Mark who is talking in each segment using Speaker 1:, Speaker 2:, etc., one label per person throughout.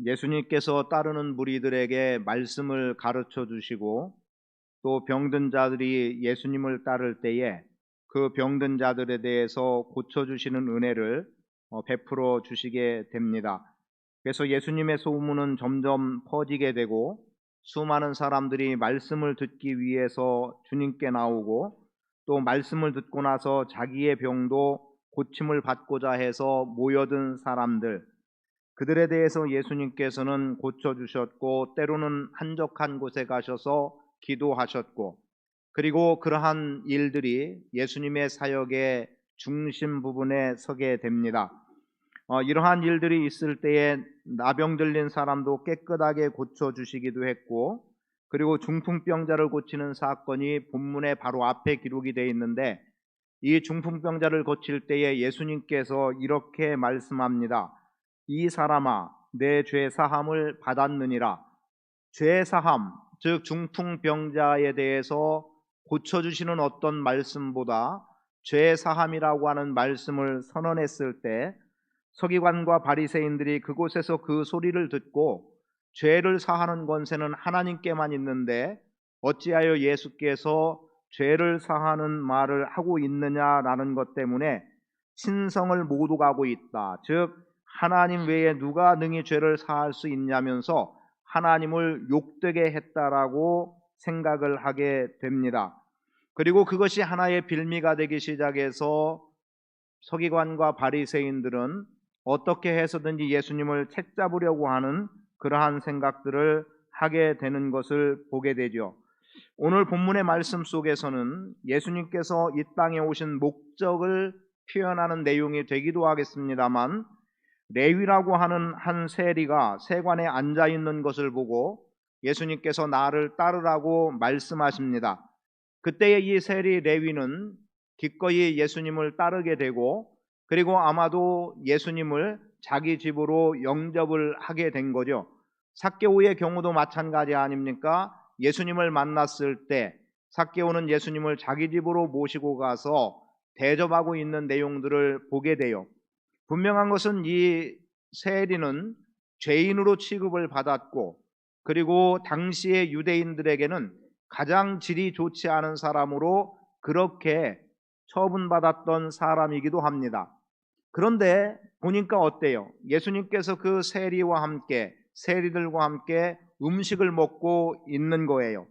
Speaker 1: 예수님께서 따르는 무리들에게 말씀을 가르쳐 주시고 또 병든 자들이 예수님을 따를 때에 그 병든 자들에 대해서 고쳐 주시는 은혜를 베풀어 주시게 됩니다. 그래서 예수님의 소문은 점점 퍼지게 되고 수많은 사람들이 말씀을 듣기 위해서 주님께 나오고 또 말씀을 듣고 나서 자기의 병도 고침을 받고자 해서 모여든 사람들, 그들에 대해서 예수님께서는 고쳐주셨고 때로는 한적한 곳에 가셔서 기도하셨고, 그리고 그러한 일들이 예수님의 사역의 중심 부분에 서게 됩니다. 이러한 일들이 있을 때에 나병 들린 사람도 깨끗하게 고쳐주시기도 했고, 그리고 중풍병자를 고치는 사건이 본문의 바로 앞에 기록이 되어 있는데, 이 중풍병자를 고칠 때에 예수님께서 이렇게 말씀합니다. 이 사람아, 내 죄 사함을 받았느니라. 죄 사함, 즉 중풍병자에 대해서 고쳐주시는 어떤 말씀보다 죄 사함이라고 하는 말씀을 선언했을 때 서기관과 바리새인들이 그곳에서 그 소리를 듣고 죄를 사하는 권세는 하나님께만 있는데 어찌하여 예수께서 죄를 사하는 말을 하고 있느냐라는 것 때문에 신성을 모두 가고 있다. 즉 하나님 외에 누가 능히 죄를 사할 수 있냐면서 하나님을 욕되게 했다라고 생각을 하게 됩니다. 그리고 그것이 하나의 빌미가 되기 시작해서 서기관과 바리새인들은 어떻게 해서든지 예수님을 책잡으려고 하는 그러한 생각들을 하게 되는 것을 보게 되죠. 오늘 본문의 말씀 속에서는 예수님께서 이 땅에 오신 목적을 표현하는 내용이 되기도 하겠습니다만, 레위라고 하는 한 세리가 세관에 앉아 있는 것을 보고 예수님께서 나를 따르라고 말씀하십니다. 그때의 이 세리 레위는 기꺼이 예수님을 따르게 되고, 그리고 아마도 예수님을 자기 집으로 영접을 하게 된 거죠. 삭개오의 경우도 마찬가지 아닙니까? 예수님을 만났을 때 삭개오는 예수님을 자기 집으로 모시고 가서 대접하고 있는 내용들을 보게 돼요. 분명한 것은 이 세리는 죄인으로 취급을 받았고, 그리고 당시의 유대인들에게는 가장 질이 좋지 않은 사람으로 그렇게 처분받았던 사람이기도 합니다. 그런데 보니까 어때요? 예수님께서 그 세리들과 함께 음식을 먹고 있는 거예요.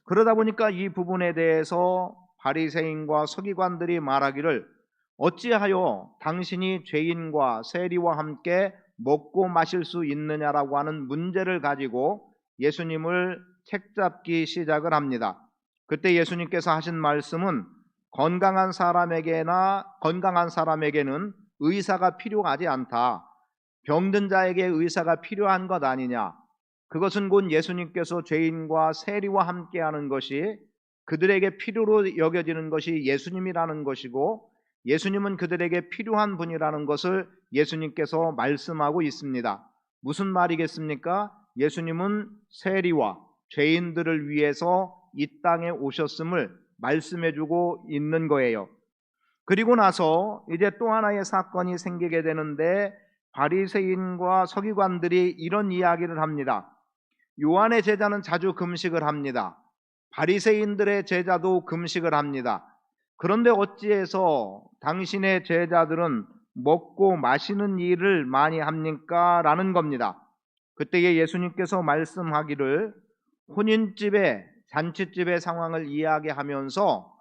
Speaker 1: 그러다 보니까 이 부분에 대해서 바리새인과 서기관들이 말하기를, 어찌하여 당신이 죄인과 세리와 함께 먹고 마실 수 있느냐라고 하는 문제를 가지고 예수님을 책잡기 시작을 합니다. 그때 예수님께서 하신 말씀은 건강한 사람에게는 의사가 필요하지 않다. 병든 자에게 의사가 필요한 것 아니냐. 그것은 곧 예수님께서 죄인과 세리와 함께하는 것이 그들에게 필요로 여겨지는 것이 예수님이라는 것이고, 예수님은 그들에게 필요한 분이라는 것을 예수님께서 말씀하고 있습니다. 무슨 말이겠습니까? 예수님은 세리와 죄인들을 위해서 이 땅에 오셨음을 말씀해주고 있는 거예요. 그리고 나서 이제 또 하나의 사건이 생기게 되는데, 바리새인과 서기관들이 이런 이야기를 합니다. 요한의 제자는 자주 금식을 합니다. 바리새인들의 제자도 금식을 합니다. 그런데 어찌해서 당신의 제자들은 먹고 마시는 일을 많이 합니까? 라는 겁니다. 그때에 예수님께서 말씀하기를, 혼인집에 잔치집의 상황을 이야기하면서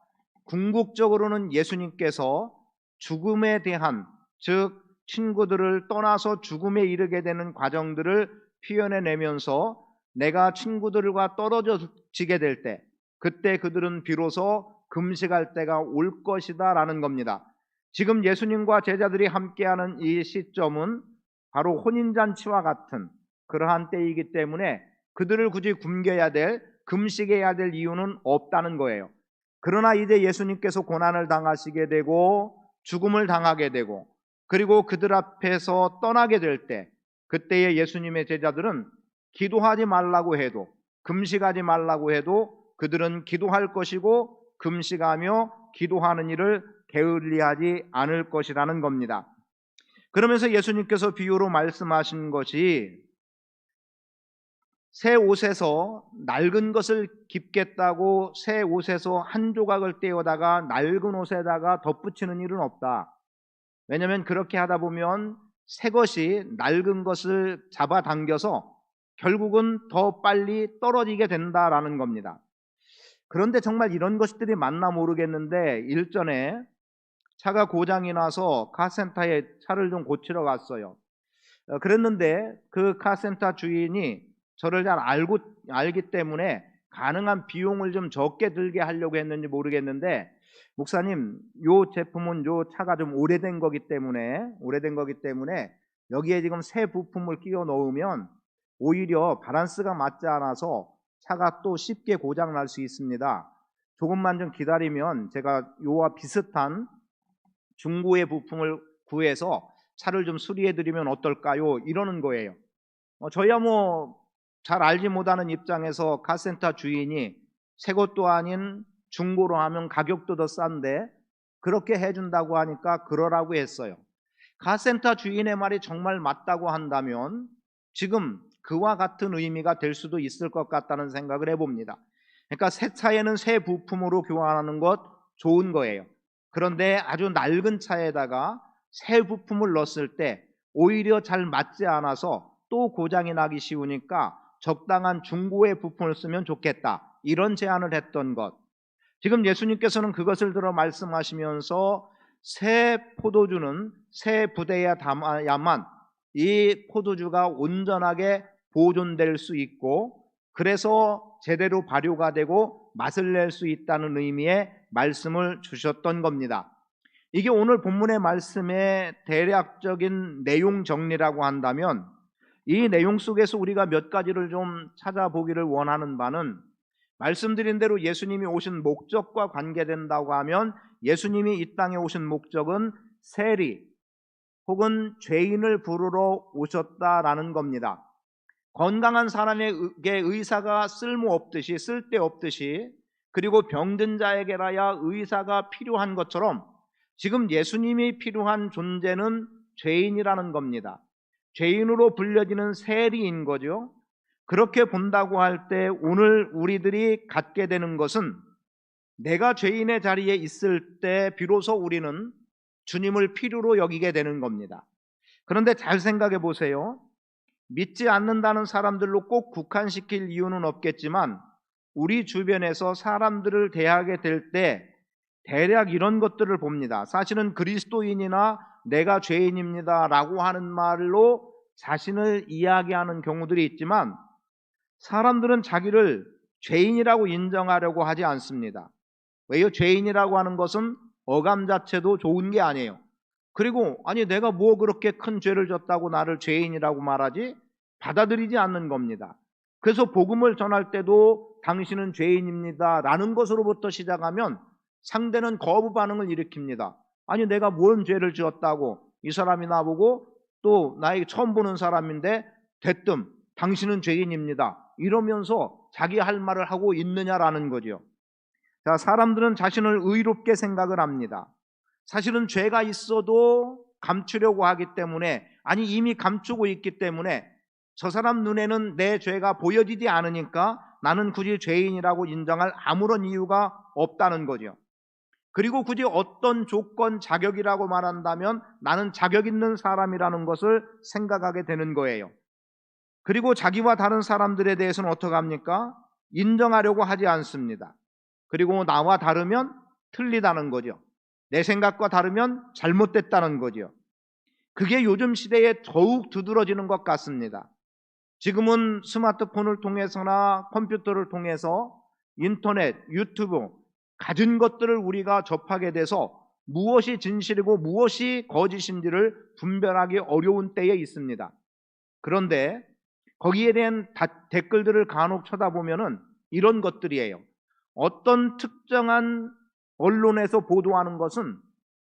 Speaker 1: 궁극적으로는 예수님께서 죽음에 대한, 즉 친구들을 떠나서 죽음에 이르게 되는 과정들을 표현해내면서 내가 친구들과 떨어져 지게 될 때, 그때 그들은 비로소 금식할 때가 올 것이다 라는 겁니다. 지금 예수님과 제자들이 함께하는 이 시점은 바로 혼인잔치와 같은 그러한 때이기 때문에 그들을 굳이 금식해야 될 이유는 없다는 거예요. 그러나 이제 예수님께서 고난을 당하시게 되고 죽음을 당하게 되고, 그리고 그들 앞에서 떠나게 될 때, 그때의 예수님의 제자들은 기도하지 말라고 해도, 금식하지 말라고 해도 그들은 기도할 것이고 금식하며 기도하는 일을 게을리하지 않을 것이라는 겁니다. 그러면서 예수님께서 비유로 말씀하신 것이 새 옷에서 낡은 것을 깁겠다고 새 옷에서 한 조각을 떼어다가 낡은 옷에다가 덧붙이는 일은 없다. 왜냐하면 그렇게 하다 보면 새 것이 낡은 것을 잡아당겨서 결국은 더 빨리 떨어지게 된다라는 겁니다. 그런데 정말 이런 것들이 맞나 모르겠는데 일전에 차가 고장이 나서 카센터에 차를 좀 고치러 갔어요. 그랬는데 그 카센터 주인이 저를 잘 알기 때문에 가능한 비용을 좀 적게 들게 하려고 했는지 모르겠는데, 목사님, 요 제품은 요 차가 좀 오래된 거기 때문에 여기에 지금 새 부품을 끼워 넣으면 오히려 바란스가 맞지 않아서 차가 또 쉽게 고장 날 수 있습니다. 조금만 좀 기다리면 제가 요와 비슷한 중고의 부품을 구해서 차를 좀 수리해 드리면 어떨까요? 이러는 거예요. 저희야 뭐 잘 알지 못하는 입장에서 카센터 주인이 새 것도 아닌 중고로 하면 가격도 더 싼데 그렇게 해준다고 하니까 그러라고 했어요. 카센터 주인의 말이 정말 맞다고 한다면 지금 그와 같은 의미가 될 수도 있을 것 같다는 생각을 해봅니다. 그러니까 새 차에는 새 부품으로 교환하는 것 좋은 거예요. 그런데 아주 낡은 차에다가 새 부품을 넣었을 때 오히려 잘 맞지 않아서 또 고장이 나기 쉬우니까 적당한 중고의 부품을 쓰면 좋겠다, 이런 제안을 했던 것. 지금 예수님께서는 그것을 들어 말씀하시면서 새 포도주는 새 부대에 담아야만 이 포도주가 온전하게 보존될 수 있고 그래서 제대로 발효가 되고 맛을 낼 수 있다는 의미의 말씀을 주셨던 겁니다. 이게 오늘 본문의 말씀의 대략적인 내용 정리라고 한다면, 이 내용 속에서 우리가 몇 가지를 좀 찾아보기를 원하는 바는, 말씀드린 대로 예수님이 오신 목적과 관계된다고 하면 예수님이 이 땅에 오신 목적은 세리 혹은 죄인을 부르러 오셨다라는 겁니다. 건강한 사람에게 의사가 쓸모없듯이, 쓸데없듯이, 그리고 병든 자에게라야 의사가 필요한 것처럼 지금 예수님이 필요한 존재는 죄인이라는 겁니다. 죄인으로 불려지는 세리인 거죠. 그렇게 본다고 할 때 오늘 우리들이 갖게 되는 것은, 내가 죄인의 자리에 있을 때 비로소 우리는 주님을 필요로 여기게 되는 겁니다. 그런데 잘 생각해 보세요. 믿지 않는다는 사람들로 꼭 국한시킬 이유는 없겠지만 우리 주변에서 사람들을 대하게 될 때 대략 이런 것들을 봅니다. 사실은 그리스도인이나 내가 죄인입니다 라고 하는 말로 자신을 이야기하는 경우들이 있지만 사람들은 자기를 죄인이라고 인정하려고 하지 않습니다. 왜요? 죄인이라고 하는 것은 어감 자체도 좋은 게 아니에요. 그리고 아니 내가 뭐 그렇게 큰 죄를 졌다고 나를 죄인이라고 말하지? 받아들이지 않는 겁니다. 그래서 복음을 전할 때도 당신은 죄인입니다 라는 것으로부터 시작하면 상대는 거부 반응을 일으킵니다. 아니 내가 뭔 죄를 지었다고, 이 사람이 나보고 또 나에게 처음 보는 사람인데 대뜸 당신은 죄인입니다 이러면서 자기 할 말을 하고 있느냐라는 거죠. 자, 사람들은 자신을 의롭게 생각을 합니다. 사실은 죄가 있어도 감추려고 하기 때문에, 아니 이미 감추고 있기 때문에 저 사람 눈에는 내 죄가 보여지지 않으니까 나는 굳이 죄인이라고 인정할 아무런 이유가 없다는 거죠. 그리고 굳이 어떤 조건, 자격이라고 말한다면 나는 자격 있는 사람이라는 것을 생각하게 되는 거예요. 그리고 자기와 다른 사람들에 대해서는 어떻게 합니까? 인정하려고 하지 않습니다. 그리고 나와 다르면 틀리다는 거죠. 내 생각과 다르면 잘못됐다는 거죠. 그게 요즘 시대에 더욱 두드러지는 것 같습니다. 지금은 스마트폰을 통해서나 컴퓨터를 통해서 인터넷, 유튜브, 가진 것들을 우리가 접하게 돼서 무엇이 진실이고 무엇이 거짓인지를 분별하기 어려운 때에 있습니다. 그런데 거기에 대한 댓글들을 간혹 쳐다보면은 이런 것들이에요. 어떤 특정한 언론에서 보도하는 것은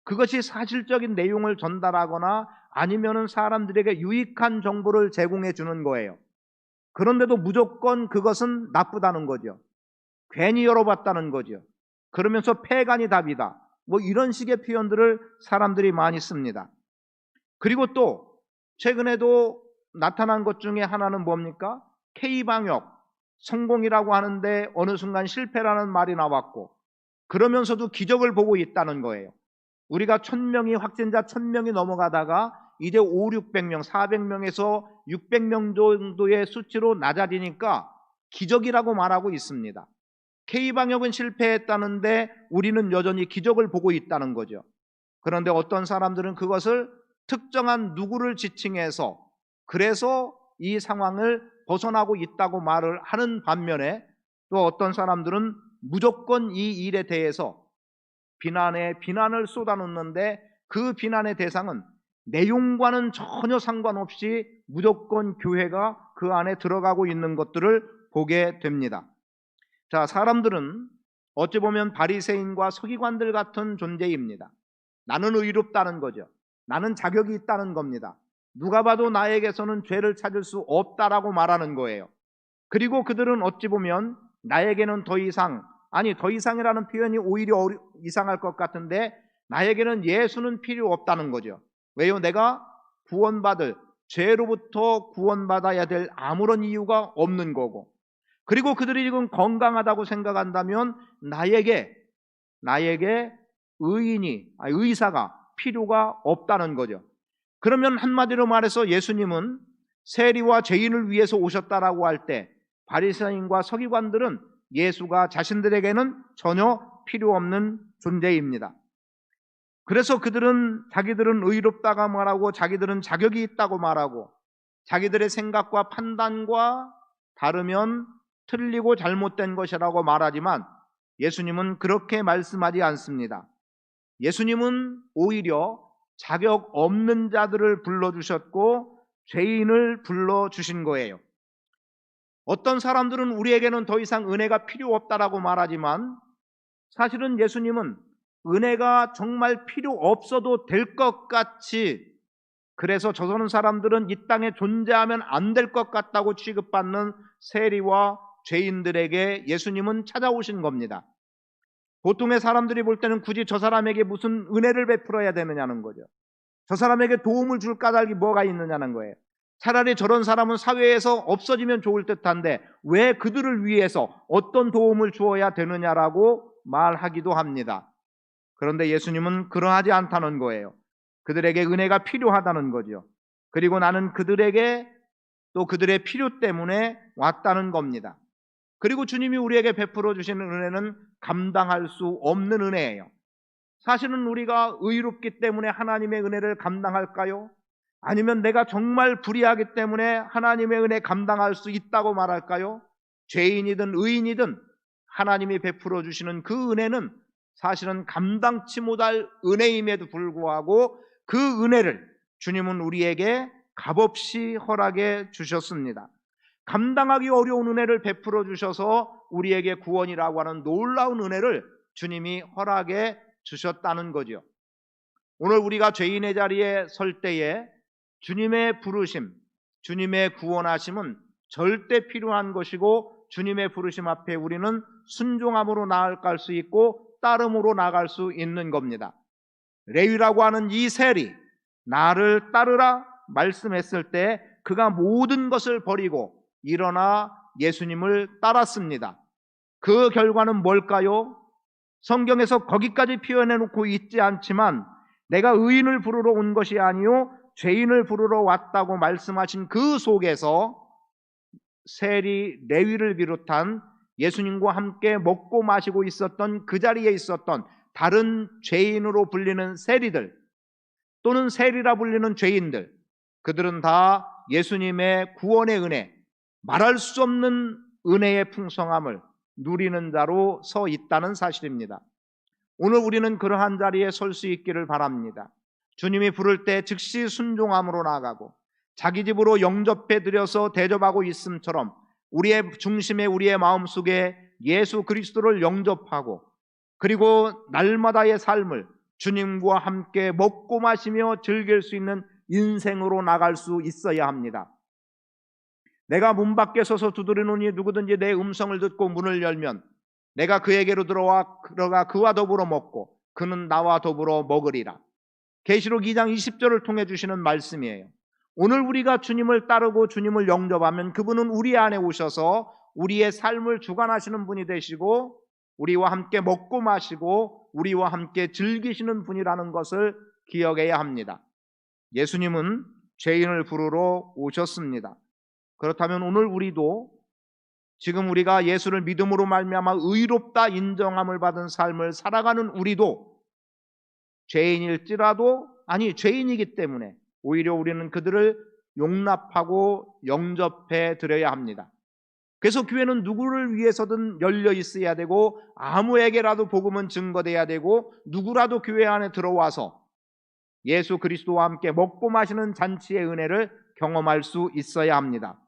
Speaker 1: 그것이 사실적인 내용을 전달하거나 아니면은 사람들에게 유익한 정보를 제공해 주는 거예요. 그런데도 무조건 그것은 나쁘다는 거죠. 괜히 열어봤다는 거죠. 그러면서 폐간이 답이다, 뭐 이런 식의 표현들을 사람들이 많이 씁니다. 그리고 또 최근에도 나타난 것 중에 하나는 뭡니까? K방역, 성공이라고 하는데 어느 순간 실패라는 말이 나왔고, 그러면서도 기적을 보고 있다는 거예요. 우리가 1000명이 확진자 1000명이 넘어가다가 이제 500~600명, 400명에서 600명 정도의 수치로 낮아지니까 기적이라고 말하고 있습니다. K방역은 실패했다는데 우리는 여전히 기적을 보고 있다는 거죠. 그런데 어떤 사람들은 그것을 특정한 누구를 지칭해서 그래서 이 상황을 벗어나고 있다고 말을 하는 반면에, 또 어떤 사람들은 무조건 이 일에 대해서 비난을 쏟아놓는데 그 비난의 대상은 내용과는 전혀 상관없이 무조건 교회가 그 안에 들어가고 있는 것들을 보게 됩니다. 자, 사람들은 어찌 보면 바리새인과 서기관들 같은 존재입니다. 나는 의롭다는 거죠. 나는 자격이 있다는 겁니다. 누가 봐도 나에게서는 죄를 찾을 수 없다라고 말하는 거예요. 그리고 그들은 어찌 보면 나에게는 더 이상이라는 표현이 오히려 이상할 것 같은데, 나에게는 예수는 필요 없다는 거죠. 왜요? 내가 죄로부터 구원받아야 될 아무런 이유가 없는 거고, 그리고 그들이 지금 건강하다고 생각한다면 나에게 의사가 필요가 없다는 거죠. 그러면 한마디로 말해서 예수님은 세리와 죄인을 위해서 오셨다라고 할 때 바리새인과 서기관들은 예수가 자신들에게는 전혀 필요 없는 존재입니다. 그래서 자기들은 의롭다고 말하고 자기들은 자격이 있다고 말하고 자기들의 생각과 판단과 다르면 틀리고 잘못된 것이라고 말하지만, 예수님은 그렇게 말씀하지 않습니다. 예수님은 오히려 자격 없는 자들을 불러주셨고 죄인을 불러주신 거예요. 어떤 사람들은 우리에게는 더 이상 은혜가 필요 없다라고 말하지만, 사실은 예수님은 은혜가 정말 필요 없어도 될 것 같이, 그래서 저런 사람들은 이 땅에 존재하면 안 될 것 같다고 취급받는 세리와 죄인들에게 예수님은 찾아오신 겁니다. 보통의 사람들이 볼 때는 굳이 저 사람에게 무슨 은혜를 베풀어야 되느냐는 거죠. 저 사람에게 도움을 줄 까닭이 뭐가 있느냐는 거예요. 차라리 저런 사람은 사회에서 없어지면 좋을 듯한데 왜 그들을 위해서 어떤 도움을 주어야 되느냐라고 말하기도 합니다. 그런데 예수님은 그러하지 않다는 거예요. 그들에게 은혜가 필요하다는 거죠. 그리고 나는 그들에게 또 그들의 필요 때문에 왔다는 겁니다. 그리고 주님이 우리에게 베풀어 주시는 은혜는 감당할 수 없는 은혜예요. 사실은 우리가 의롭기 때문에 하나님의 은혜를 감당할까요? 아니면 내가 정말 불의하기 때문에 하나님의 은혜 감당할 수 있다고 말할까요? 죄인이든 의인이든 하나님이 베풀어 주시는 그 은혜는 사실은 감당치 못할 은혜임에도 불구하고 그 은혜를 주님은 우리에게 값없이 허락해 주셨습니다. 감당하기 어려운 은혜를 베풀어 주셔서 우리에게 구원이라고 하는 놀라운 은혜를 주님이 허락해 주셨다는 거죠. 오늘 우리가 죄인의 자리에 설 때에 주님의 부르심, 주님의 구원하심은 절대 필요한 것이고, 주님의 부르심 앞에 우리는 순종함으로 나아갈 수 있고 따름으로 나아갈 수 있는 겁니다. 레위라고 하는 이 세리, 나를 따르라 말씀했을 때 그가 모든 것을 버리고 일어나 예수님을 따랐습니다. 그 결과는 뭘까요? 성경에서 거기까지 표현해 놓고 있지 않지만, 내가 의인을 부르러 온 것이 아니요 죄인을 부르러 왔다고 말씀하신 그 속에서 세리 레위를 비롯한 예수님과 함께 먹고 마시고 있었던 그 자리에 있었던 다른 죄인으로 불리는 세리들, 또는 세리라 불리는 죄인들, 그들은 다 예수님의 구원의 은혜, 말할 수 없는 은혜의 풍성함을 누리는 자로 서 있다는 사실입니다. 오늘 우리는 그러한 자리에 설 수 있기를 바랍니다. 주님이 부를 때 즉시 순종함으로 나아가고 자기 집으로 영접해 드려서 대접하고 있음처럼 우리의 중심에, 우리의 마음속에 예수 그리스도를 영접하고, 그리고 날마다의 삶을 주님과 함께 먹고 마시며 즐길 수 있는 인생으로 나갈 수 있어야 합니다. 내가 문 밖에 서서 두드리노니 누구든지 내 음성을 듣고 문을 열면 내가 그에게로 들어가 그와 더불어 먹고 그는 나와 더불어 먹으리라. 계시록 2장 20절을 통해 주시는 말씀이에요. 오늘 우리가 주님을 따르고 주님을 영접하면 그분은 우리 안에 오셔서 우리의 삶을 주관하시는 분이 되시고 우리와 함께 먹고 마시고 우리와 함께 즐기시는 분이라는 것을 기억해야 합니다. 예수님은 죄인을 부르러 오셨습니다. 그렇다면 오늘 우리도 지금 우리가 예수를 믿음으로 말미암아 의롭다 인정함을 받은 삶을 살아가는 우리도 죄인일지라도 죄인이기 때문에 오히려 우리는 그들을 용납하고 영접해 드려야 합니다. 그래서 교회는 누구를 위해서든 열려 있어야 되고 아무에게라도 복음은 증거돼야 되고 누구라도 교회 안에 들어와서 예수 그리스도와 함께 먹고 마시는 잔치의 은혜를 경험할 수 있어야 합니다.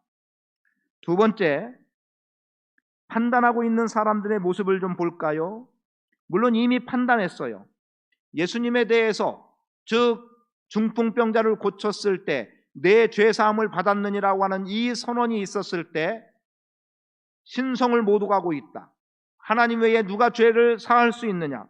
Speaker 1: 두 번째, 판단하고 있는 사람들의 모습을 좀 볼까요? 물론 이미 판단했어요. 예수님에 대해서 즉 중풍병자를 고쳤을 때 내 죄사함을 받았느니라고 하는 이 선언이 있었을 때 신성을 못 오가고 있다. 하나님 외에 누가 죄를 사할 수 있느냐?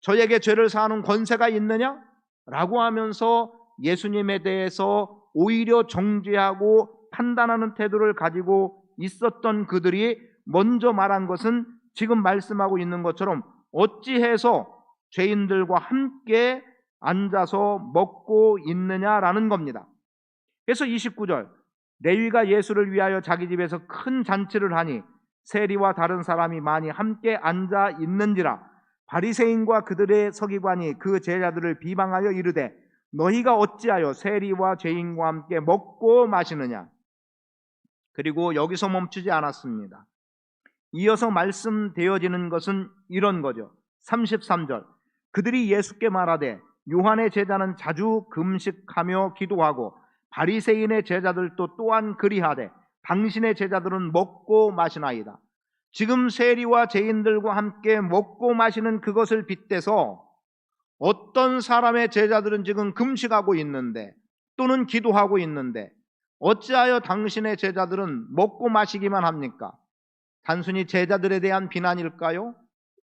Speaker 1: 저에게 죄를 사하는 권세가 있느냐? 라고 하면서 예수님에 대해서 오히려 정죄하고 판단하는 태도를 가지고 있었던 그들이 먼저 말한 것은 지금 말씀하고 있는 것처럼 어찌해서 죄인들과 함께 앉아서 먹고 있느냐라는 겁니다. 그래서 29절, 레위가 예수를 위하여 자기 집에서 큰 잔치를 하니 세리와 다른 사람이 많이 함께 앉아 있는지라. 바리새인과 그들의 서기관이 그 제자들을 비방하여 이르되 너희가 어찌하여 세리와 죄인과 함께 먹고 마시느냐. 그리고 여기서 멈추지 않았습니다. 이어서 말씀되어지는 것은 이런 거죠. 33절, 그들이 예수께 말하되 요한의 제자는 자주 금식하며 기도하고 바리새인의 제자들도 또한 그리하되 당신의 제자들은 먹고 마시나이다. 지금 세리와 죄인들과 함께 먹고 마시는 그것을 빗대서 어떤 사람의 제자들은 지금 금식하고 있는데 또는 기도하고 있는데 어찌하여 당신의 제자들은 먹고 마시기만 합니까? 단순히 제자들에 대한 비난일까요?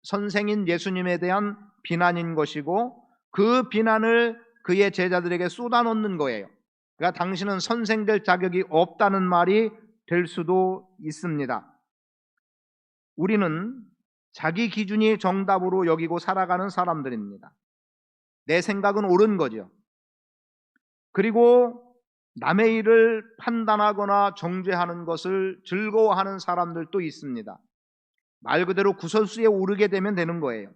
Speaker 1: 선생인 예수님에 대한 비난인 것이고 그 비난을 그의 제자들에게 쏟아놓는 거예요. 그러니까 당신은 선생 될 자격이 없다는 말이 될 수도 있습니다. 우리는 자기 기준이 정답으로 여기고 살아가는 사람들입니다. 내 생각은 옳은 거죠. 그리고 남의 일을 판단하거나 정죄하는 것을 즐거워하는 사람들도 있습니다. 말 그대로 구설수에 오르게 되면 되는 거예요.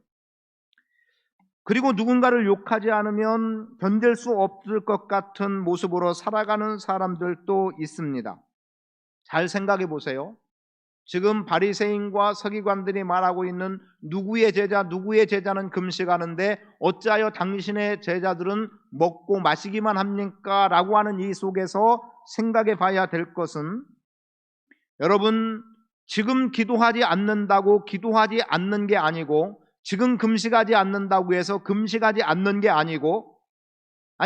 Speaker 1: 그리고 누군가를 욕하지 않으면 견딜 수 없을 것 같은 모습으로 살아가는 사람들도 있습니다. 잘 생각해 보세요. 지금 바리새인과 서기관들이 말하고 있는 누구의 제자는 금식하는데 어찌하여 당신의 제자들은 먹고 마시기만 합니까? 라고 하는 이 속에서 생각해 봐야 될 것은, 여러분, 지금 기도하지 않는다고 기도하지 않는 게 아니고, 지금 금식하지 않는다고 해서 금식하지 않는 게 아니고,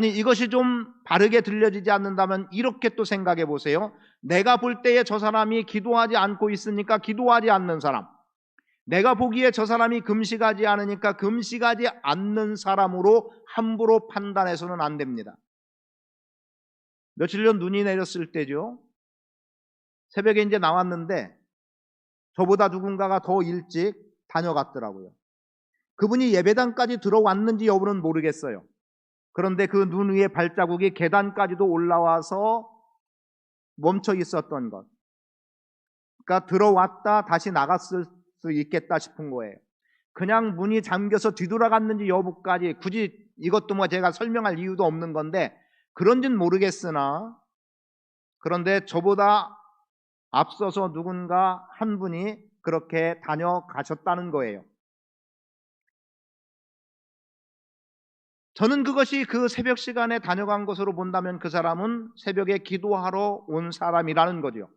Speaker 1: 이것이 좀 바르게 들려지지 않는다면 이렇게 또 생각해 보세요. 내가 볼 때에 저 사람이 기도하지 않고 있으니까 기도하지 않는 사람, 내가 보기에 저 사람이 금식하지 않으니까 금식하지 않는 사람으로 함부로 판단해서는 안 됩니다. 며칠 전 눈이 내렸을 때죠. 새벽에 이제 나왔는데 저보다 누군가가 더 일찍 다녀갔더라고요. 그분이 예배당까지 들어왔는지 여부는 모르겠어요. 그런데 그 눈 위에 발자국이 계단까지도 올라와서 멈춰 있었던 것, 그러니까 들어왔다 다시 나갔을 수 있겠다 싶은 거예요. 그냥 문이 잠겨서 뒤돌아갔는지 여부까지 굳이 이것도 제가 설명할 이유도 없는 건데 그런지는 모르겠으나, 그런데 저보다 앞서서 누군가 한 분이 그렇게 다녀가셨다는 거예요. 저는 그것이 그 새벽 시간에 다녀간 것으로 본다면 그 사람은 새벽에 기도하러 온 사람이라는 거죠.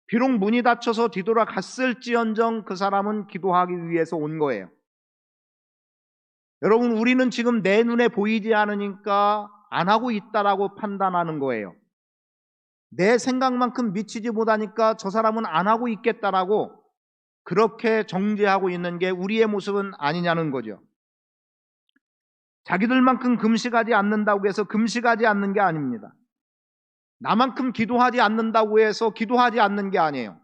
Speaker 1: 비록 문이 닫혀서 뒤돌아갔을지언정 그 사람은 기도하기 위해서 온 거예요. 여러분, 우리는 지금 내 눈에 보이지 않으니까 안 하고 있다라고 판단하는 거예요. 내 생각만큼 미치지 못하니까 저 사람은 안 하고 있겠다라고 그렇게 정죄하고 있는 게 우리의 모습은 아니냐는 거죠. 자기들만큼 금식하지 않는다고 해서 금식하지 않는 게 아닙니다. 나만큼 기도하지 않는다고 해서 기도하지 않는 게 아니에요.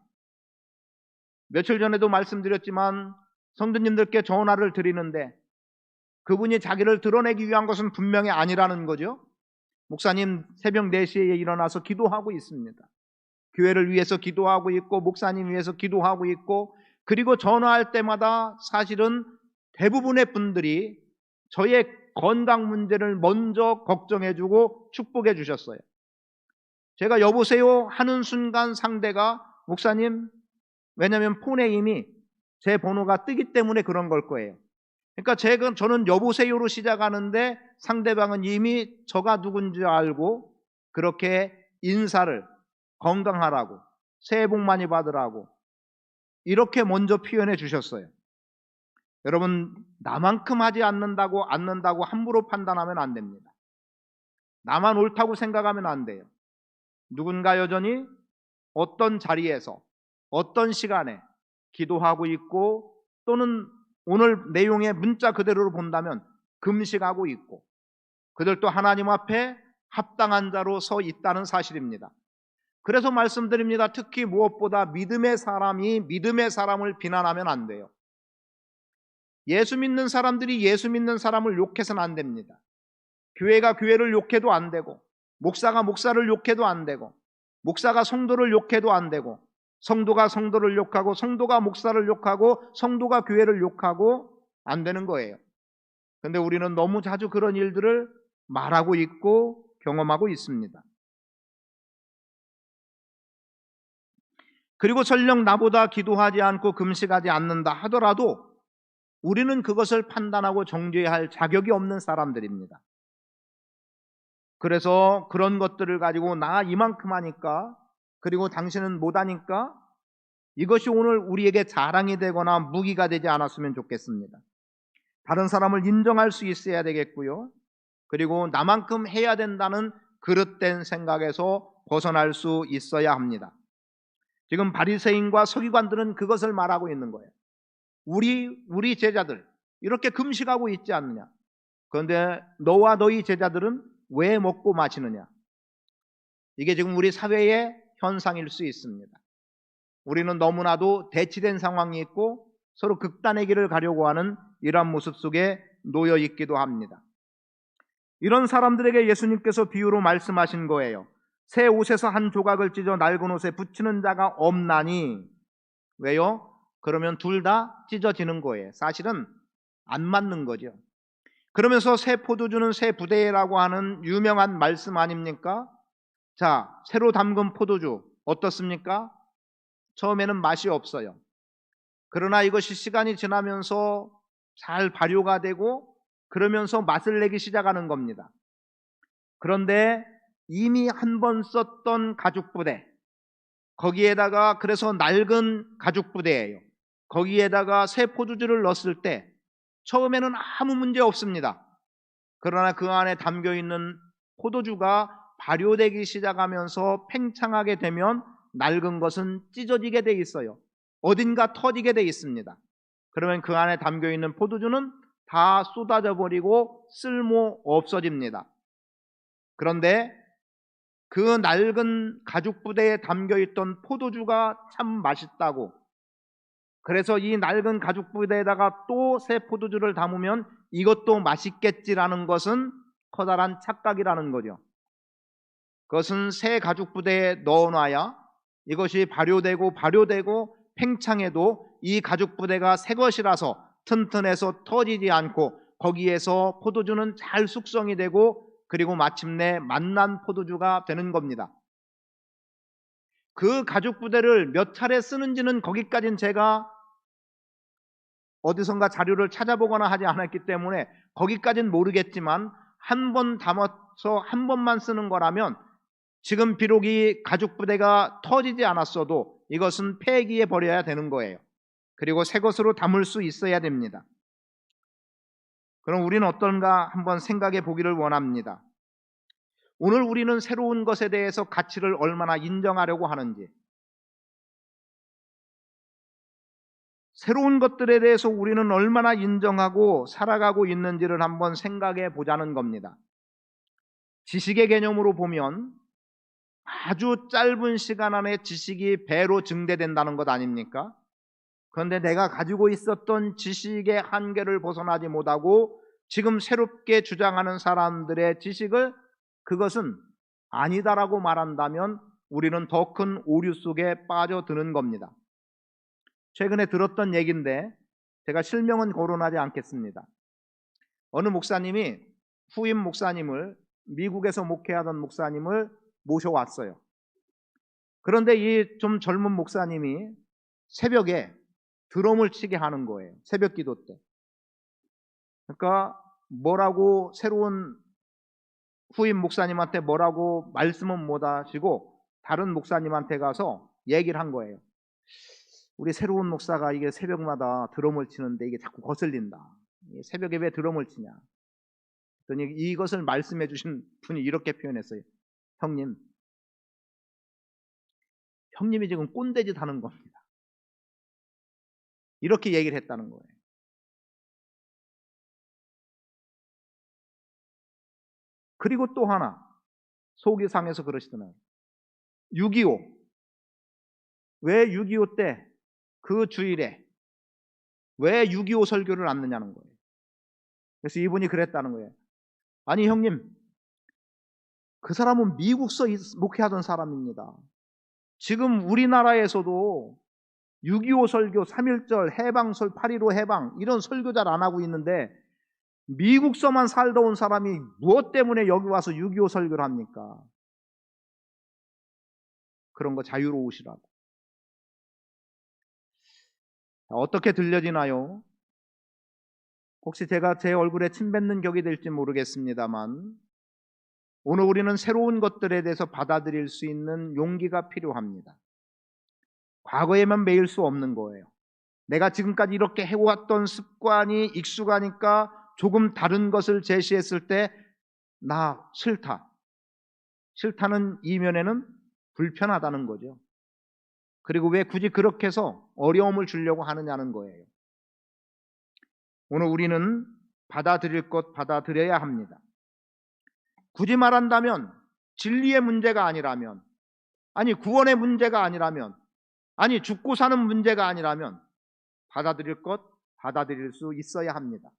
Speaker 1: 며칠 전에도 말씀드렸지만 성도님들께 전화를 드리는데 그분이 자기를 드러내기 위한 것은 분명히 아니라는 거죠. 목사님 새벽 4시에 일어나서 기도하고 있습니다. 교회를 위해서 기도하고 있고 목사님 위해서 기도하고 있고, 그리고 전화할 때마다 사실은 대부분의 분들이 저의 건강 문제를 먼저 걱정해주고 축복해 주셨어요. 제가 여보세요 하는 순간 상대가 목사님, 왜냐하면 폰에 이미 제 번호가 뜨기 때문에 그런 걸 거예요. 그러니까 저는 여보세요로 시작하는데 상대방은 이미 저가 누군지 알고 그렇게 인사를 건강하라고, 새해 복 많이 받으라고 이렇게 먼저 표현해 주셨어요. 여러분, 나만큼 하지 않는다고 함부로 판단하면 안 됩니다. 나만 옳다고 생각하면 안 돼요. 누군가 여전히 어떤 자리에서 어떤 시간에 기도하고 있고, 또는 오늘 내용의 문자 그대로로 본다면 금식하고 있고, 그들도 하나님 앞에 합당한 자로 서 있다는 사실입니다. 그래서 말씀드립니다. 특히 무엇보다 믿음의 사람이 믿음의 사람을 비난하면 안 돼요. 예수 믿는 사람들이 예수 믿는 사람을 욕해서는 안 됩니다. 교회가 교회를 욕해도 안 되고, 목사가 목사를 욕해도 안 되고, 목사가 성도를 욕해도 안 되고, 성도가 성도를 욕하고, 성도가 목사를 욕하고, 성도가 교회를 욕하고 안 되는 거예요. 그런데 우리는 너무 자주 그런 일들을 말하고 있고 경험하고 있습니다. 그리고 설령 나보다 기도하지 않고 금식하지 않는다 하더라도 우리는 그것을 판단하고 정죄해야 할 자격이 없는 사람들입니다. 그래서 그런 것들을 가지고 나 이만큼 하니까, 그리고 당신은 못하니까, 이것이 오늘 우리에게 자랑이 되거나 무기가 되지 않았으면 좋겠습니다. 다른 사람을 인정할 수 있어야 되겠고요. 그리고 나만큼 해야 된다는 그릇된 생각에서 벗어날 수 있어야 합니다. 지금 바리새인과 서기관들은 그것을 말하고 있는 거예요. 우리 제자들 이렇게 금식하고 있지 않느냐? 그런데 너와 너희 제자들은 왜 먹고 마시느냐? 이게 지금 우리 사회의 현상일 수 있습니다. 우리는 너무나도 대치된 상황이 있고 서로 극단의 길을 가려고 하는 이러한 모습 속에 놓여 있기도 합니다. 이런 사람들에게 예수님께서 비유로 말씀하신 거예요. 새 옷에서 한 조각을 찢어 낡은 옷에 붙이는 자가 없나니. 왜요? 그러면 둘 다 찢어지는 거예요. 사실은 안 맞는 거죠. 그러면서 새 포도주는 새 부대라고 하는 유명한 말씀 아닙니까? 자, 새로 담근 포도주 어떻습니까? 처음에는 맛이 없어요. 그러나 이것이 시간이 지나면서 잘 발효가 되고 그러면서 맛을 내기 시작하는 겁니다. 그런데 이미 한 번 썼던 가죽부대, 거기에다가, 그래서 낡은 가죽부대예요. 거기에다가 새 포도주를 넣었을 때 처음에는 아무 문제 없습니다. 그러나 그 안에 담겨있는 포도주가 발효되기 시작하면서 팽창하게 되면 낡은 것은 찢어지게 돼 있어요. 어딘가 터지게 돼 있습니다. 그러면 그 안에 담겨있는 포도주는 다 쏟아져 버리고 쓸모 없어집니다. 그런데 그 낡은 가죽부대에 담겨있던 포도주가 참 맛있다고, 그래서 이 낡은 가죽부대에다가 또 새 포도주를 담으면 이것도 맛있겠지라는 것은 커다란 착각이라는 거죠. 그것은 새 가죽부대에 넣어놔야 이것이 발효되고 팽창해도 이 가죽부대가 새 것이라서 튼튼해서 터지지 않고 거기에서 포도주는 잘 숙성이 되고 그리고 마침내 맛난 포도주가 되는 겁니다. 그 가죽부대를 몇 차례 쓰는지는 거기까지는 제가 어디선가 자료를 찾아보거나 하지 않았기 때문에 거기까지는 모르겠지만, 한 번 담아서 한 번만 쓰는 거라면 지금 비록 이 가죽부대가 터지지 않았어도 이것은 폐기해 버려야 되는 거예요. 그리고 새 것으로 담을 수 있어야 됩니다. 그럼 우리는 어떤가 한번 생각해 보기를 원합니다. 오늘 우리는 새로운 것에 대해서 가치를 얼마나 인정하려고 하는지, 새로운 것들에 대해서 우리는 얼마나 인정하고 살아가고 있는지를 한번 생각해 보자는 겁니다. 지식의 개념으로 보면 아주 짧은 시간 안에 지식이 배로 증대된다는 것 아닙니까? 그런데 내가 가지고 있었던 지식의 한계를 벗어나지 못하고 지금 새롭게 주장하는 사람들의 지식을 그것은 아니다라고 말한다면 우리는 더 큰 오류 속에 빠져드는 겁니다. 최근에 들었던 얘기인데 제가 실명은 거론하지 않겠습니다. 어느 목사님이 후임 목사님을, 미국에서 목회하던 목사님을 모셔왔어요. 그런데 이 좀 젊은 목사님이 새벽에 드럼을 치게 하는 거예요. 새벽 기도 때. 그러니까 뭐라고 새로운 후임 목사님한테 뭐라고 말씀은 못 하시고 다른 목사님한테 가서 얘기를 한 거예요. 우리 새로운 목사가 이게 새벽마다 드럼을 치는데 이게 자꾸 거슬린다. 새벽에 왜 드럼을 치냐. 그랬더니 이것을 말씀해 주신 분이 이렇게 표현했어요. 형님이 지금 꼰대짓 하는 겁니다. 이렇게 얘기를 했다는 거예요. 그리고 또 하나, 소개상에서 그러시더라고요. 6.25. 왜 6.25 때 그 주일에 왜 6.25 설교를 안 하느냐는 거예요. 그래서 이분이 그랬다는 거예요. 아니 형님, 그 사람은 미국서 목회하던 사람입니다. 지금 우리나라에서도 6.25 설교, 3.1절, 해방설, 8.15 해방 이런 설교 잘 안 하고 있는데 미국서만 살다 온 사람이 무엇 때문에 여기 와서 6.25 설교를 합니까? 그런 거 자유로우시라고. 어떻게 들려지나요? 혹시 제가 제 얼굴에 침 뱉는 격이 될지 모르겠습니다만 오늘 우리는 새로운 것들에 대해서 받아들일 수 있는 용기가 필요합니다. 과거에만 매일 수 없는 거예요. 내가 지금까지 이렇게 해왔던 습관이 익숙하니까 조금 다른 것을 제시했을 때 나 싫다. 싫다는 이면에는 불편하다는 거죠. 그리고 왜 굳이 그렇게 해서 어려움을 주려고 하느냐는 거예요. 오늘 우리는 받아들일 것 받아들여야 합니다. 굳이 말한다면 진리의 문제가 아니라면, 아니 구원의 문제가 아니라면, 아니 죽고 사는 문제가 아니라면 받아들일 것 받아들일 수 있어야 합니다.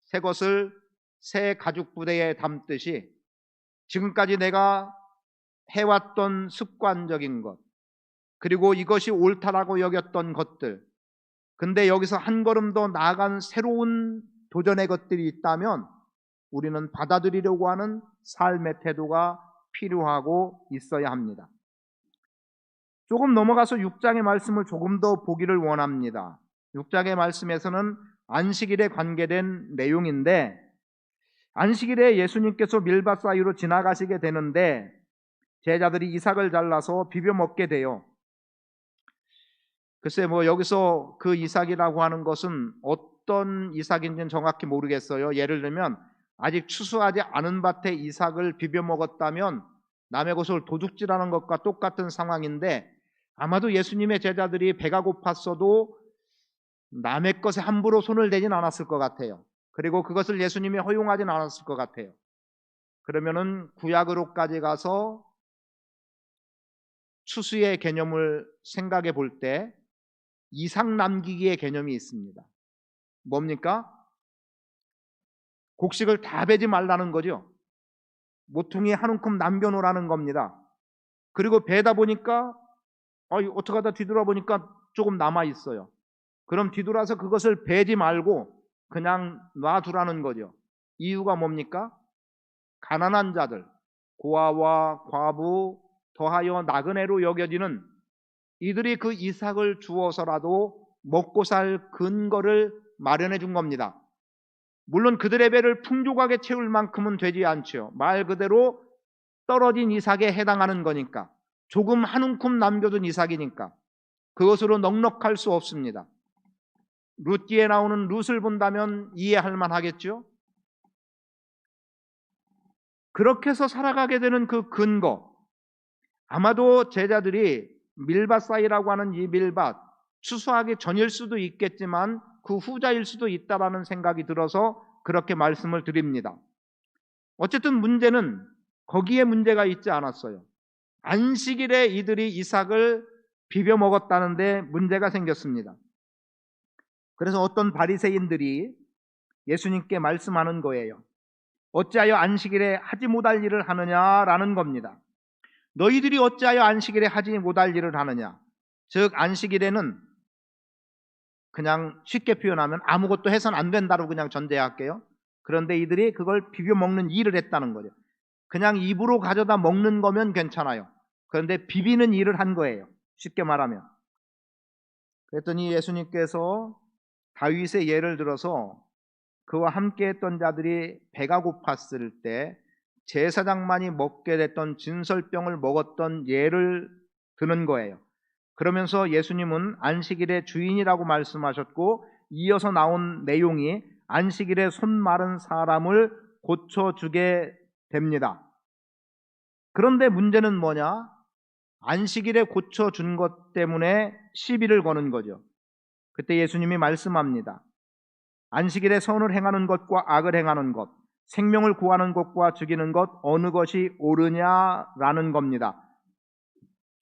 Speaker 1: 새 것을 새 가죽 부대에 담듯이 지금까지 내가 해왔던 습관적인 것, 그리고 이것이 옳다라고 여겼던 것들, 근데 여기서 한 걸음 더 나아간 새로운 도전의 것들이 있다면 우리는 받아들이려고 하는 삶의 태도가 필요하고 있어야 합니다. 조금 넘어가서 6장의 말씀을 조금 더 보기를 원합니다. 6장의 말씀에서는 안식일에 관계된 내용인데 안식일에 예수님께서 밀밭 사이로 지나가시게 되는데 제자들이 이삭을 잘라서 비벼 먹게 돼요. 글쎄 여기서 그 이삭이라고 하는 것은 어떤 이삭인지는 정확히 모르겠어요. 예를 들면 아직 추수하지 않은 밭에 이삭을 비벼 먹었다면 남의 것을 도둑질하는 것과 똑같은 상황인데 아마도 예수님의 제자들이 배가 고팠어도 남의 것에 함부로 손을 대진 않았을 것 같아요. 그리고 그것을 예수님이 허용하진 않았을 것 같아요. 그러면은 구약으로까지 가서 추수의 개념을 생각해 볼 때 이삭 남기기의 개념이 있습니다. 뭡니까? 곡식을 다 베지 말라는 거죠. 모퉁이 한 움큼 남겨놓으라는 겁니다. 그리고 베다 보니까 어떻게 하다 뒤돌아보니까 조금 남아있어요. 그럼 뒤돌아서 그것을 베지 말고 그냥 놔두라는 거죠. 이유가 뭡니까? 가난한 자들, 고아와 과부, 더하여 나그네로 여겨지는 이들이 그 이삭을 주어서라도 먹고 살 근거를 마련해 준 겁니다. 물론 그들의 배를 풍족하게 채울 만큼은 되지 않죠. 말 그대로 떨어진 이삭에 해당하는 거니까, 조금 한 움큼 남겨둔 이삭이니까 그것으로 넉넉할 수 없습니다. 룻기에 나오는 룻을 본다면 이해할 만하겠죠. 그렇게 해서 살아가게 되는 그 근거, 아마도 제자들이 밀밭 사이라고 하는 이 밀밭, 추수하기 전일 수도 있겠지만 그 후자일 수도 있다라는 생각이 들어서 그렇게 말씀을 드립니다. 어쨌든 문제는 거기에 문제가 있지 않았어요. 안식일에 이들이 이삭을 비벼 먹었다는데 문제가 생겼습니다. 그래서 어떤 바리새인들이 예수님께 말씀하는 거예요. 어찌하여 안식일에 하지 못할 일을 하느냐라는 겁니다. 너희들이 어찌하여 안식일에 하지 못할 일을 하느냐? 즉 안식일에는 그냥 쉽게 표현하면 아무것도 해서는 안 된다고 그냥 전제할게요. 그런데 이들이 그걸 비벼 먹는 일을 했다는 거죠. 그냥 입으로 가져다 먹는 거면 괜찮아요. 그런데 비비는 일을 한 거예요. 쉽게 말하면. 그랬더니 예수님께서 다윗의 예를 들어서 그와 함께 했던 자들이 배가 고팠을 때 제사장만이 먹게 됐던 진설병을 먹었던 예를 드는 거예요. 그러면서 예수님은 안식일의 주인이라고 말씀하셨고, 이어서 나온 내용이 안식일에 손 마른 사람을 고쳐주게 됩니다. 그런데 문제는 뭐냐? 안식일에 고쳐준 것 때문에 시비를 거는 거죠. 그때 예수님이 말씀합니다. 안식일에 선을 행하는 것과 악을 행하는 것, 생명을 구하는 것과 죽이는 것, 어느 것이 옳으냐라는 겁니다.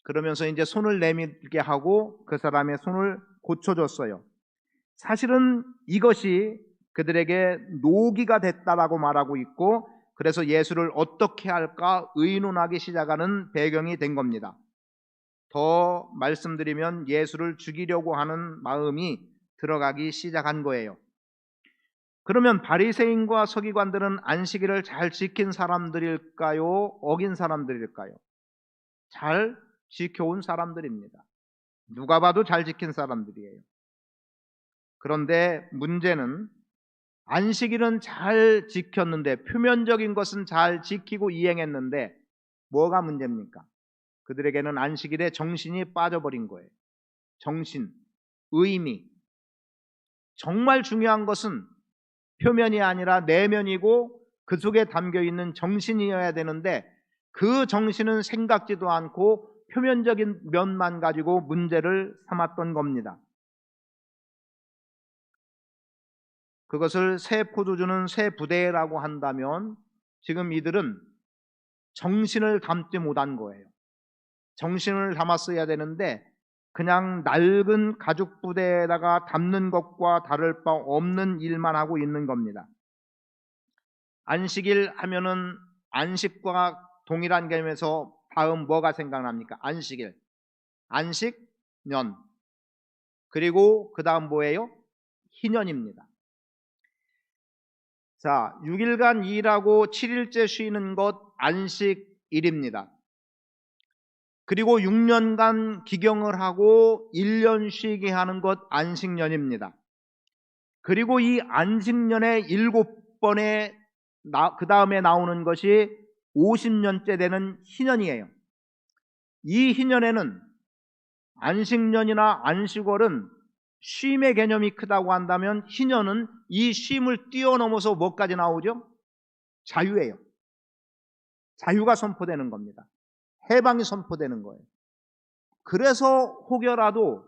Speaker 1: 그러면서 이제 손을 내밀게 하고 그 사람의 손을 고쳐줬어요. 사실은 이것이 그들에게 노기가 됐다라고 말하고 있고, 그래서 예수를 어떻게 할까 의논하기 시작하는 배경이 된 겁니다. 더 말씀드리면 예수를 죽이려고 하는 마음이 들어가기 시작한 거예요. 그러면 바리새인과 서기관들은 안식일을 잘 지킨 사람들일까요? 어긴 사람들일까요? 잘 지켜온 사람들입니다. 누가 봐도 잘 지킨 사람들이에요. 그런데 문제는 안식일은 잘 지켰는데, 표면적인 것은 잘 지키고 이행했는데 뭐가 문제입니까? 그들에게는 안식일에 정신이 빠져버린 거예요. 정신, 의미. 정말 중요한 것은 표면이 아니라 내면이고 그 속에 담겨있는 정신이어야 되는데, 그 정신은 생각지도 않고 표면적인 면만 가지고 문제를 삼았던 겁니다. 그것을 새 포도주는 새 부대라고 한다면 지금 이들은 정신을 담지 못한 거예요. 정신을 담았어야 되는데 그냥 낡은 가죽 부대에다가 담는 것과 다를 바 없는 일만 하고 있는 겁니다. 안식일 하면은 안식과 동일한 개념에서 다음 뭐가 생각납니까? 안식일, 안식년, 그리고 그 다음 뭐예요? 희년입니다. 자, 6일간 일하고 7일째 쉬는 것 안식일입니다. 그리고 6년간 기경을 하고 1년 쉬게 하는 것 안식년입니다. 그리고 이 안식년의 7번에 그 다음에 나오는 것이 50년째 되는 희년이에요. 이 희년에는 안식년이나 안식월은 쉼의 개념이 크다고 한다면, 희년은 이 쉼을 뛰어넘어서 뭐까지 나오죠? 자유예요. 자유가 선포되는 겁니다. 해방이 선포되는 거예요. 그래서 혹여라도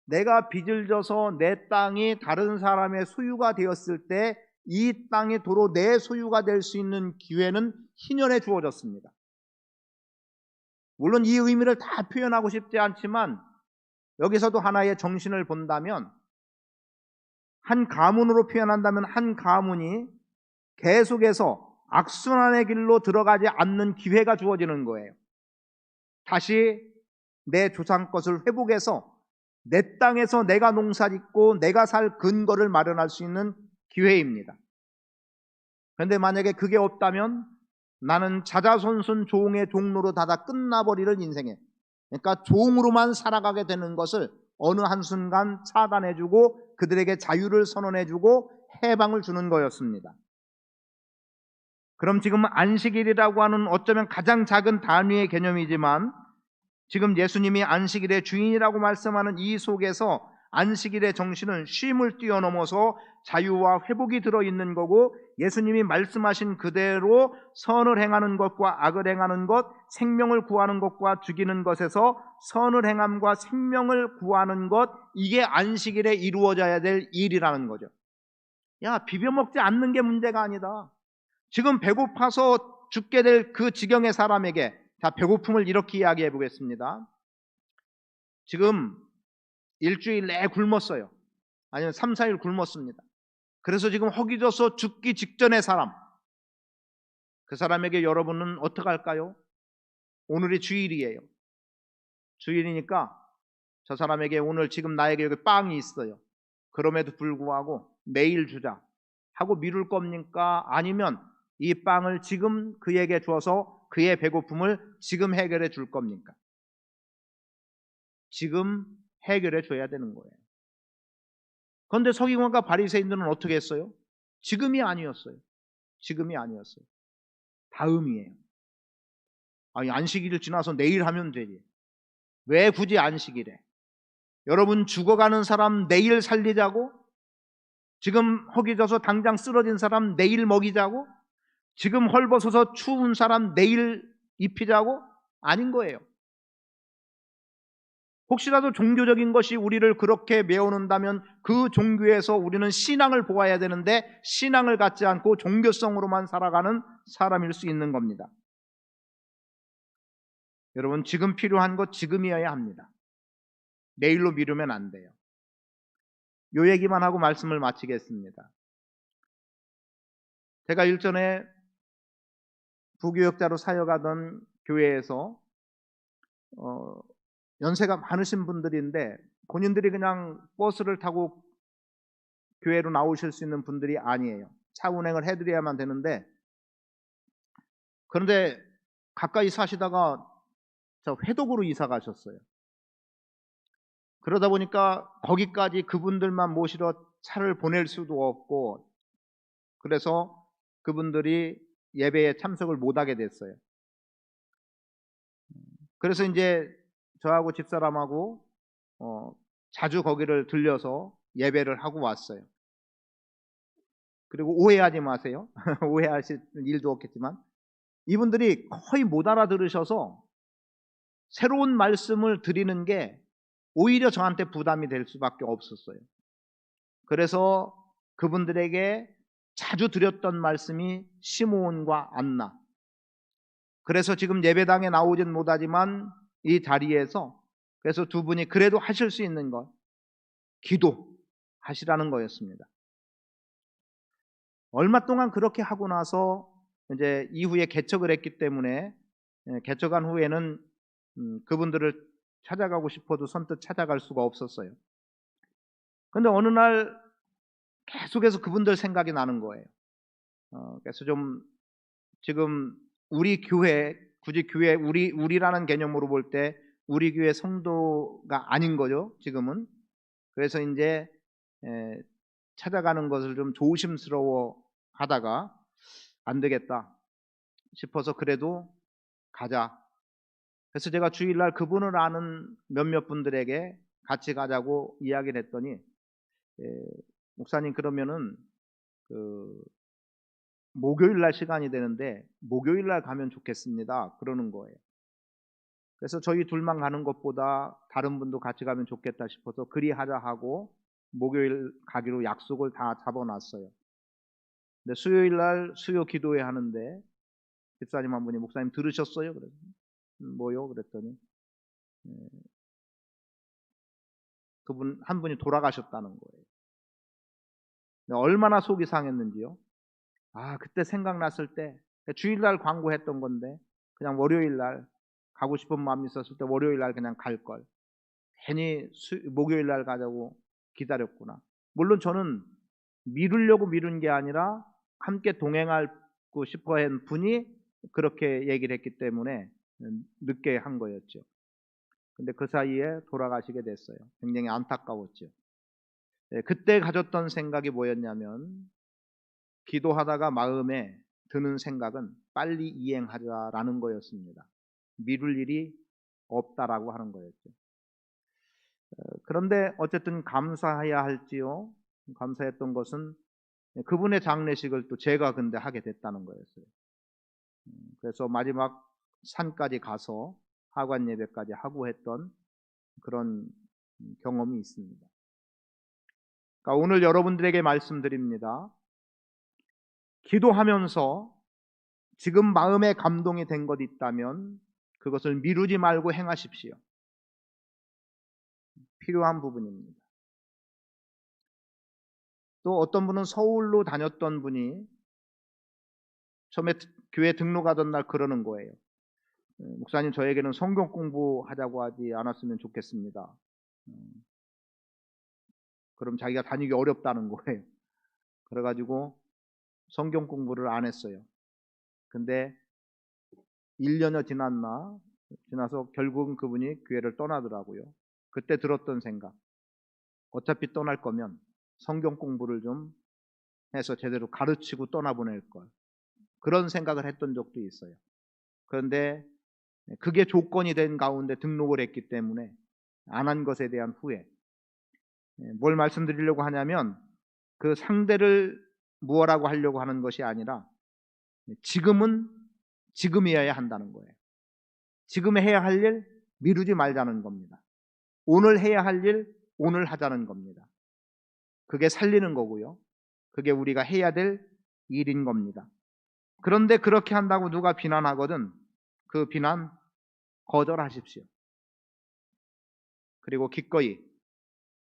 Speaker 1: 내가 빚을 져서 내 땅이 다른 사람의 소유가 되었을 때 이 땅이 도로 내 소유가 될 수 있는 기회는 희년에 주어졌습니다. 물론 이 의미를 다 표현하고 싶지 않지만 여기서도 하나의 정신을 본다면, 한 가문으로 표현한다면 한 가문이 계속해서 악순환의 길로 들어가지 않는 기회가 주어지는 거예요. 다시 내 조상 것을 회복해서 내 땅에서 내가 농사짓고 내가 살 근거를 마련할 수 있는 기회입니다. 그런데 만약에 그게 없다면 나는 자자손손 종의 종로로 닫아 끝나버리는 인생에, 그러니까 종으로만 살아가게 되는 것을 어느 한순간 차단해주고 그들에게 자유를 선언해주고 해방을 주는 거였습니다. 그럼 지금 안식일이라고 하는 어쩌면 가장 작은 단위의 개념이지만, 지금 예수님이 안식일의 주인이라고 말씀하는 이 속에서 안식일의 정신은 쉼을 뛰어넘어서 자유와 회복이 들어있는 거고, 예수님이 말씀하신 그대로 선을 행하는 것과 악을 행하는 것, 생명을 구하는 것과 죽이는 것에서 선을 행함과 생명을 구하는 것, 이게 안식일에 이루어져야 될 일이라는 거죠. 야, 비벼먹지 않는 게 문제가 아니다. 지금 배고파서 죽게 될 그 지경의 사람에게 자, 배고픔을 이렇게 이야기해 보겠습니다. 지금 일주일 내에 굶었어요. 아니면 3, 4일 굶었습니다. 그래서 지금 허기져서 죽기 직전의 사람, 그 사람에게 여러분은 어떻게 할까요? 오늘이 주일이에요. 주일이니까 저 사람에게 오늘 지금 나에게 여기 빵이 있어요. 그럼에도 불구하고 내일 주자 하고 미룰 겁니까? 아니면 이 빵을 지금 그에게 줘서 그의 배고픔을 지금 해결해 줄 겁니까? 지금 해결해 줘야 되는 거예요. 그런데 서기관과 바리새인들은 어떻게 했어요? 지금이 아니었어요. 지금이 아니었어요. 다음이에요. 아니, 안식일을 지나서 내일 하면 되지. 왜 굳이 안식일에? 여러분, 죽어가는 사람 내일 살리자고? 지금 허기져서 당장 쓰러진 사람 내일 먹이자고? 지금 헐벗어서 추운 사람 내일 입히자고? 아닌 거예요. 혹시라도 종교적인 것이 우리를 그렇게 메워놓는다면 그 종교에서 우리는 신앙을 보아야 되는데 신앙을 갖지 않고 종교성으로만 살아가는 사람일 수 있는 겁니다. 여러분, 지금 필요한 것 지금이어야 합니다. 내일로 미루면 안 돼요. 요 얘기만 하고 말씀을 마치겠습니다. 제가 일전에 부교역자로 사역하던 교회에서 연세가 많으신 분들인데 본인들이 그냥 버스를 타고 교회로 나오실 수 있는 분들이 아니에요. 차 운행을 해드려야만 되는데, 그런데 가까이 사시다가 저 회독으로 이사 가셨어요. 그러다 보니까 거기까지 그분들만 모시러 차를 보낼 수도 없고, 그래서 그분들이 예배에 참석을 못하게 됐어요. 그래서 이제 저하고 집사람하고 자주 거기를 들려서 예배를 하고 왔어요. 그리고 오해하지 마세요. 오해하실 일도 없겠지만 이분들이 거의 못 알아들으셔서 새로운 말씀을 드리는 게 오히려 저한테 부담이 될 수밖에 없었어요. 그래서 그분들에게 자주 드렸던 말씀이 시므온과 안나. 그래서 지금 예배당에 나오진 못하지만 이 자리에서 그래서 두 분이 그래도 하실 수 있는 것, 기도하시라는 거였습니다. 얼마 동안 그렇게 하고 나서 이제 이후에 개척을 했기 때문에 개척한 후에는 그분들을 찾아가고 싶어도 선뜻 찾아갈 수가 없었어요. 그런데 어느 날 계속해서 그분들 생각이 나는 거예요. 그래서 좀 지금 우리 교회, 굳이 교회, 우리라는 개념으로 볼 때 우리 교회 성도가 아닌 거죠, 지금은. 그래서 이제 찾아가는 것을 좀 조심스러워 하다가 안 되겠다 싶어서 그래도 가자. 그래서 제가 주일날 그분을 아는 몇몇 분들에게 같이 가자고 이야기를 했더니 목사님 그러면은 목요일날 시간이 되는데 목요일날 가면 좋겠습니다. 그러는 거예요. 그래서 저희 둘만 가는 것보다 다른 분도 같이 가면 좋겠다 싶어서 그리하자 하고 목요일 가기로 약속을 다 잡아놨어요. 근데 수요일날 수요 기도회 하는데 집사님 한 분이 목사님 들으셨어요? 그래서 뭐요? 그랬더니 그분 한 분이 돌아가셨다는 거예요. 얼마나 속이 상했는지요. 그때 생각났을 때 주일날 광고했던 건데 그냥 월요일날 가고 싶은 마음이 있었을 때 월요일날 그냥 갈걸. 괜히 목요일날 가자고 기다렸구나. 물론 저는 미루려고 미룬 게 아니라 함께 동행하고 싶어 한 분이 그렇게 얘기를 했기 때문에 늦게 한 거였죠. 근데 그 사이에 돌아가시게 됐어요. 굉장히 안타까웠죠. 그때 가졌던 생각이 뭐였냐면 기도하다가 마음에 드는 생각은 빨리 이행하자라는 거였습니다. 미룰 일이 없다라고 하는 거였죠. 그런데 어쨌든 감사해야 할지요. 감사했던 것은 그분의 장례식을 또 제가 근데 하게 됐다는 거였어요. 그래서 마지막 산까지 가서 하관 예배까지 하고 했던 그런 경험이 있습니다. 그러니까 오늘 여러분들에게 말씀드립니다. 기도하면서 지금 마음에 감동이 된 것 있다면 그것을 미루지 말고 행하십시오. 필요한 부분입니다. 또 어떤 분은 서울로 다녔던 분이 처음에 교회 등록하던 날 그러는 거예요. 목사님, 저에게는 성경 공부하자고 하지 않았으면 좋겠습니다. 그럼 자기가 다니기 어렵다는 거예요. 그래가지고 성경 공부를 안 했어요. 근데 1년여 지나서 결국은 그분이 교회를 떠나더라고요. 그때 들었던 생각, 어차피 떠날 거면 성경 공부를 좀 해서 제대로 가르치고 떠나보낼 걸, 그런 생각을 했던 적도 있어요. 그런데 그게 조건이 된 가운데 등록을 했기 때문에 안 한 것에 대한 후회. 뭘 말씀드리려고 하냐면, 그 상대를 무엇라고 하려고 하는 것이 아니라 지금은 지금이어야 한다는 거예요. 지금 해야 할 일 미루지 말자는 겁니다. 오늘 해야 할 일 오늘 하자는 겁니다. 그게 살리는 거고요. 그게 우리가 해야 될 일인 겁니다. 그런데 그렇게 한다고 누가 비난하거든 그 비난 거절하십시오. 그리고 기꺼이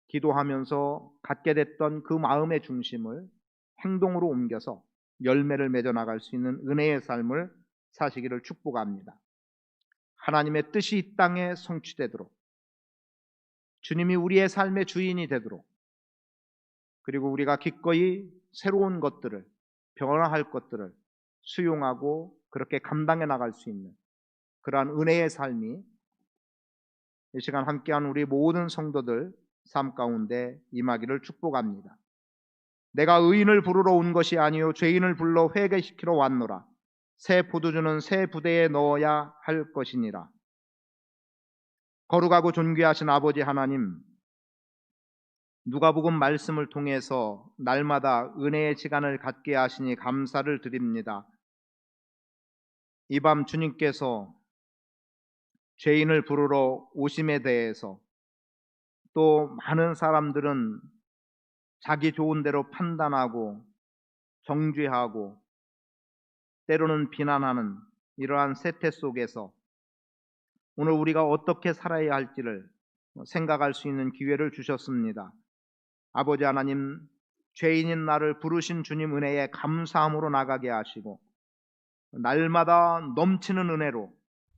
Speaker 1: 기도하면서 갖게 됐던 그 마음의 중심을 행동으로 옮겨서 열매를 맺어 나갈 수 있는 은혜의 삶을 사시기를 축복합니다. 하나님의 뜻이 이 땅에 성취되도록, 주님이 우리의 삶의 주인이 되도록, 그리고 우리가 기꺼이 새로운 것들을, 변화할 것들을 수용하고 그렇게 감당해 나갈 수 있는 그러한 은혜의 삶이 이 시간 함께한 우리 모든 성도들 삶 가운데 임하기를 축복합니다. 내가 의인을 부르러 온 것이 아니요 죄인을 불러 회개시키러 왔노라. 새 포도주는 새 부대에 넣어야 할 것이니라. 거룩하고 존귀하신 아버지 하나님, 누가복음 말씀을 통해서 날마다 은혜의 시간을 갖게 하시니 감사를 드립니다. 이 밤 주님께서 죄인을 부르러 오심에 대해서, 또 많은 사람들은 자기 좋은 대로 판단하고 정죄하고 때로는 비난하는 이러한 세태 속에서 오늘 우리가 어떻게 살아야 할지를 생각할 수 있는 기회를 주셨습니다. 아버지 하나님, 죄인인 나를 부르신 주님 은혜에 감사함으로 나가게 하시고 날마다 넘치는 은혜로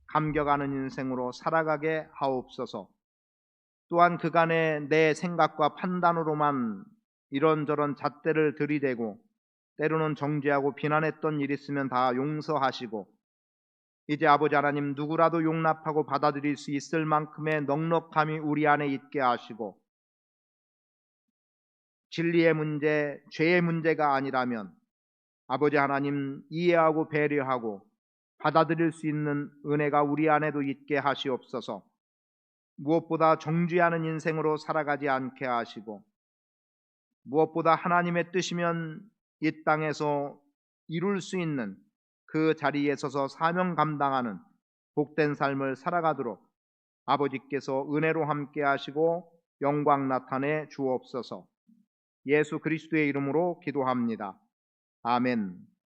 Speaker 1: 감격하는 인생으로 살아가게 하옵소서. 또한 그간의 내 생각과 판단으로만 이런저런 잣대를 들이대고 때로는 정죄하고 비난했던 일 있으면 다 용서하시고, 이제 아버지 하나님, 누구라도 용납하고 받아들일 수 있을 만큼의 넉넉함이 우리 안에 있게 하시고, 진리의 문제, 죄의 문제가 아니라면 아버지 하나님, 이해하고 배려하고 받아들일 수 있는 은혜가 우리 안에도 있게 하시옵소서. 무엇보다 정죄하는 인생으로 살아가지 않게 하시고, 무엇보다 하나님의 뜻이면 이 땅에서 이룰 수 있는 그 자리에 서서 사명 감당하는 복된 삶을 살아가도록 아버지께서 은혜로 함께 하시고 영광 나타내 주옵소서. 예수 그리스도의 이름으로 기도합니다. 아멘.